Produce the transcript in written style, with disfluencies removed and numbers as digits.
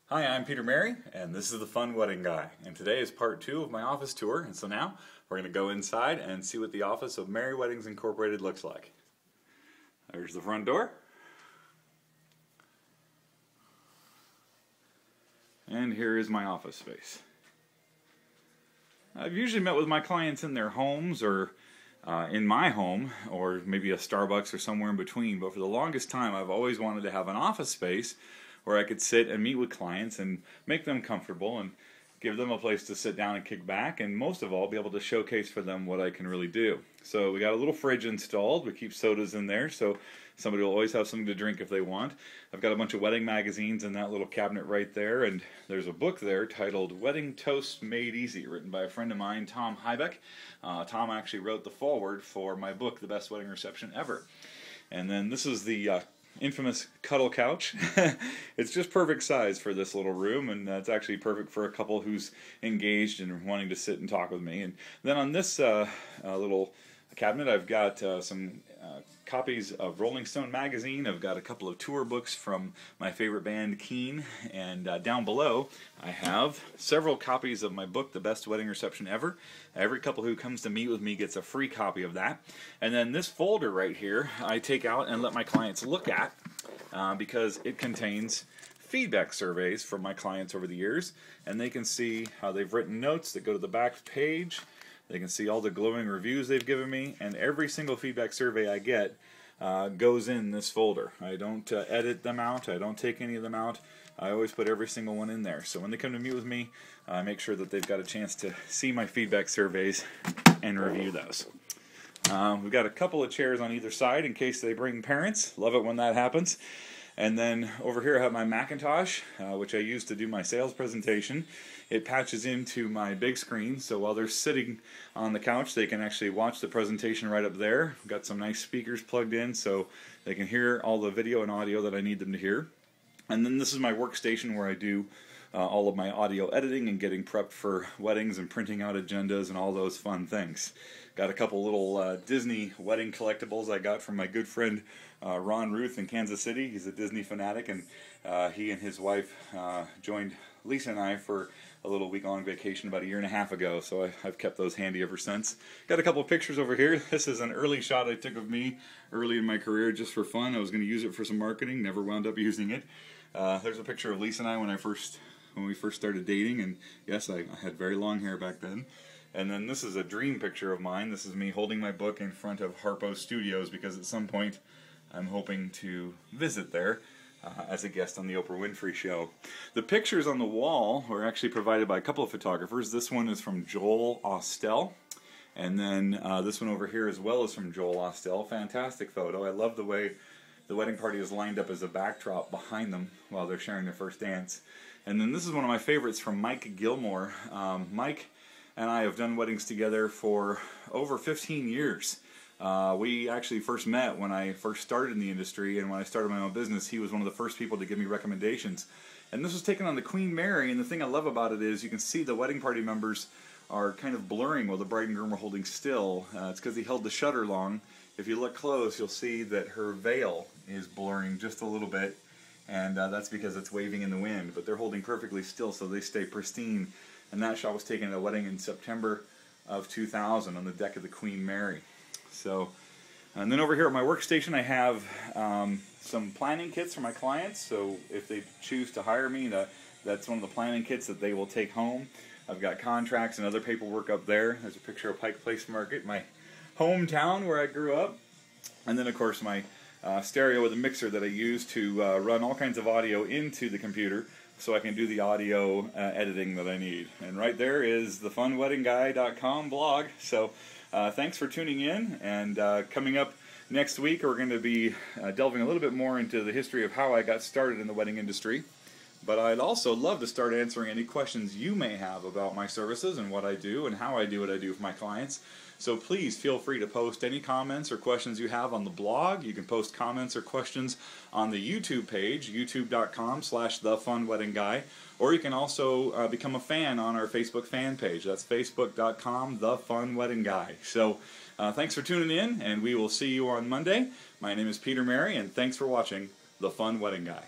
Hi, I'm Peter Mary, and this is the Fun Wedding Guy. And today is part 2 of my office tour, and so now we're going to go inside and see what the office of Mary Weddings Incorporated looks like. There's the front door. And here is my office space. I've usually met with my clients in their homes or in my home, or maybe a Starbucks or somewhere in between, but for the longest time I've always wanted to have an office space where I could sit and meet with clients and make them comfortable and give them a place to sit down and kick back, and most of all be able to showcase for them what I can really do. So we got a little fridge installed. We keep sodas in there so somebody will always have something to drink if they want. I've got a bunch of wedding magazines in that little cabinet right there, and there's a book there titled Wedding Toasts Made Easy, written by a friend of mine, Tom Hybeck. Tom actually wrote the foreword for my book, The Best Wedding Reception Ever. And then this is the infamous cuddle couch. It's just perfect size for this little room, and it's actually perfect for a couple who's engaged and wanting to sit and talk with me. And then on this little cabinet I've got some copies of Rolling Stone magazine. I've got a couple of tour books from my favorite band, Keane, and down below I have several copies of my book, The Best Wedding Reception Ever. Every couple who comes to meet with me gets a free copy of that. And then this folder right here I take out and let my clients look at because it contains feedback surveys from my clients over the years, and they can see how they've written notes that go to the back page. They can see all the glowing reviews they've given me, and every single feedback survey I get goes in this folder. I don't edit them out. I don't take any of them out. I always put every single one in there. So when they come to meet with me, I make sure that they've got a chance to see my feedback surveys and review those. We've got a couple of chairs on either side in case they bring parents. Love it when that happens. And then over here I have my Macintosh, which I use to do my sales presentation. It patches into my big screen, so while they're sitting on the couch, they can actually watch the presentation right up there. I've got some nice speakers plugged in so they can hear all the video and audio that I need them to hear. And then this is my workstation where I do all of my audio editing and getting prepped for weddings and printing out agendas and all those fun things. Got a couple little Disney wedding collectibles I got from my good friend Ron Ruth in Kansas City. He's a Disney fanatic, and he and his wife joined Lisa and I for a little week-long vacation about 1.5 years ago, so I've kept those handy ever since. Got a couple of pictures over here. This is an early shot I took of me early in my career just for fun. I was going to use it for some marketing, never wound up using it. There's a picture of Lisa and I when we first started dating, and yes, I had very long hair back then. And then this is a dream picture of mine. This is me holding my book in front of Harpo Studios because at some point I'm hoping to visit there as a guest on the Oprah Winfrey Show. The pictures on the wall were actually provided by a couple of photographers. This one is from Joel Austell, and then this one over here as well is from Joel Austell. Fantastic photo. I love the way the wedding party is lined up as a backdrop behind them while they're sharing their first dance. And then this is one of my favorites from Mike Gilmore. Mike and I have done weddings together for over 15 years. We actually first met when I first started in the industry, and when I started my own business, he was one of the first people to give me recommendations. And this was taken on the Queen Mary, and the thing I love about it is you can see the wedding party members are kind of blurring while the bride and groom are holding still. It's because he held the shutter long. If you look close, you'll see that her veil is blurring just a little bit, and that's because it's waving in the wind. But they're holding perfectly still, so they stay pristine. And that shot was taken at a wedding in September of 2000 on the deck of the Queen Mary. So, and then over here at my workstation I have some planning kits for my clients. So if they choose to hire me, that's one of the planning kits that they will take home. I've got contracts and other paperwork up there. There's a picture of Pike Place Market, my hometown where I grew up. And then of course my stereo with a mixer that I use to run all kinds of audio into the computer so I can do the audio editing that I need. And right there is the funweddingguy.com blog. So thanks for tuning in, and coming up next week we're going to be delving a little bit more into the history of how I got started in the wedding industry. But I'd also love to start answering any questions you may have about my services and what I do and how I do what I do for my clients. So please feel free to post any comments or questions you have on the blog. You can post comments or questions on the YouTube page, youtube.com/thefunweddingguy, or you can also become a fan on our Facebook fan page. That's facebook.com/thefunweddingguy. So thanks for tuning in, and we will see you on Monday. My name is Peter Mary, and thanks for watching The Fun Wedding Guy.